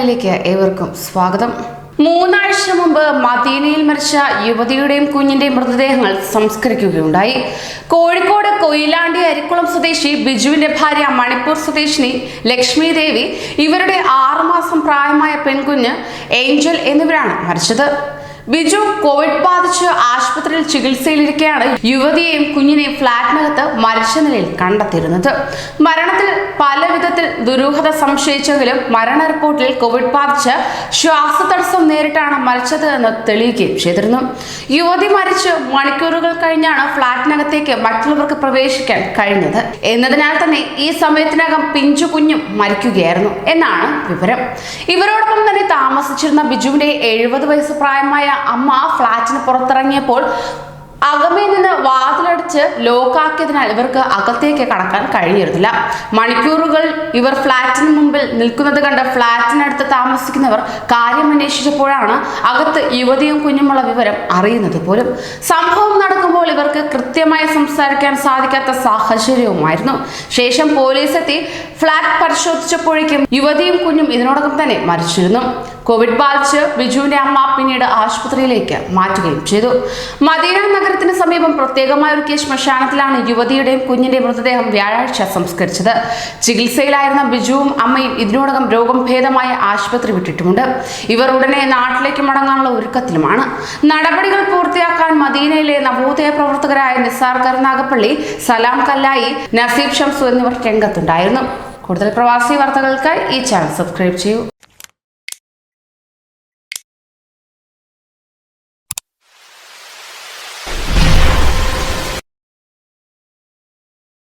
വാർത്തകളിലേക്ക് ഏവർക്കും സ്വാഗതം. 3 ആഴ്ച മുമ്പ് മദീനയിൽ മരിച്ച യുവതിയുടെയും കുഞ്ഞിന്റെയും മൃതദേഹങ്ങൾ സംസ്കരിക്കുകയുണ്ടായി. കോഴിക്കോട് കൊയിലാണ്ടി അരിക്കുളം സ്വദേശി ബിജുവിന്റെ ഭാര്യ മണിപ്പൂർ സ്വദേശിനി ലക്ഷ്മി ദേവി, ഇവരുടെ 6 മാസം പ്രായമായ പെൺകുഞ്ഞ് ഏഞ്ചൽ എന്നിവരാണ് മരിച്ചത്. ബിജു കോവിഡ് ബാധിച്ച് ആശുപത്രിയിൽ ചികിത്സയിലിരിക്കെയാണ് യുവതിയെയും കുഞ്ഞിനെയും ഫ്ളാറ്റിനകത്ത് മരിച്ച നിലയിൽ കണ്ടെത്തിയിരുന്നത്. മരണത്തിൽ പല വിധത്തിൽ ദുരൂഹത സംശയിച്ചെങ്കിലും മരണ റിപ്പോർട്ടിൽ കോവിഡ് ബാധിച്ച് ശ്വാസതടസ്സം നേരിട്ടാണ് മരിച്ചത് എന്ന് തെളിയിക്കുകയും ചെയ്തിരുന്നു. യുവതി മരിച്ച് മണിക്കൂറുകൾ കഴിഞ്ഞാണ് ഫ്ളാറ്റിനകത്തേക്ക് മറ്റുള്ളവർക്ക് പ്രവേശിക്കാൻ കഴിഞ്ഞത് എന്നതിനാൽ തന്നെ ഈ സമയത്തിനകം പിഞ്ചു കുഞ്ഞും മരിക്കുകയായിരുന്നു എന്നാണ് വിവരം. ഇവരോടൊപ്പം തന്നെ താമസിച്ചിരുന്ന ബിജുവിന്റെ 70 വയസ്സ് പ്രായമായ അമ്മ ഫ്ളാറ്റിന് പുറത്തിറങ്ങിയപ്പോൾ അകമേ നിന്ന് വാതിലടച്ച് ലോക്കാക്കിയതിനാൽ ഇവർക്ക് അകത്തേക്ക് കടക്കാൻ കഴിഞ്ഞിരുന്നില്ല. മണിക്കൂറുകൾ ഇവർ ഫ്ളാറ്റിന് മുമ്പിൽ നിൽക്കുന്നത് കണ്ട് ഫ്ളാറ്റിനടുത്ത് താമസിക്കുന്നവർ കാര്യം അന്വേഷിച്ചപ്പോഴാണ് അകത്ത് യുവതിയും കുഞ്ഞുമുള്ള വിവരം അറിയുന്നത് പോലും. സംഭവം നടക്കുമ്പോൾ ഇവർക്ക് കൃത്യമായി സംസാരിക്കാൻ സാധിക്കാത്ത സാഹചര്യവുമായിരുന്നു. ശേഷം പോലീസ് എത്തി ഫ്ളാറ്റ് പരിശോധിച്ചപ്പോഴേക്കും യുവതിയും കുഞ്ഞും ഇതിനോടകം തന്നെ മരിച്ചിരുന്നു. കോവിഡ് ബാധിച്ച് ബിജുവിന്റെ അമ്മ പിന്നീട് ആശുപത്രിയിലേക്ക് മാറ്റുകയും ചെയ്തു. മദീന നഗരത്തിന് സമീപം പ്രത്യേകമായ ഒരു ശ്മശാനത്തിലാണ് യുവതിയുടെയും കുഞ്ഞിന്റെയും മൃതദേഹം വ്യാഴാഴ്ച സംസ്കരിച്ചത്. ചികിത്സയിലായിരുന്ന ബിജുവും അമ്മയും ഇതിനോടകം രോഗം ഭേദമായ ആശുപത്രി വിട്ടിട്ടുമുണ്ട്. ഇവർ ഉടനെ നാട്ടിലേക്ക് മടങ്ങാനുള്ള ഒരുക്കത്തിലുമാണ്. നടപടികൾ പൂർത്തിയാക്കാൻ മദീനയിലെ നവോദയ പ്രവർത്തകരായ നിസാർ കരുനാഗപ്പള്ളി, സലാം കല്ലായി, നസീബ് ഷംസു എന്നിവർ രംഗത്തുണ്ടായിരുന്നു. കൂടുതൽ പ്രവാസി വാർത്തകൾക്കായി ഈ ചാനൽ സബ്സ്ക്രൈബ് ചെയ്യൂ.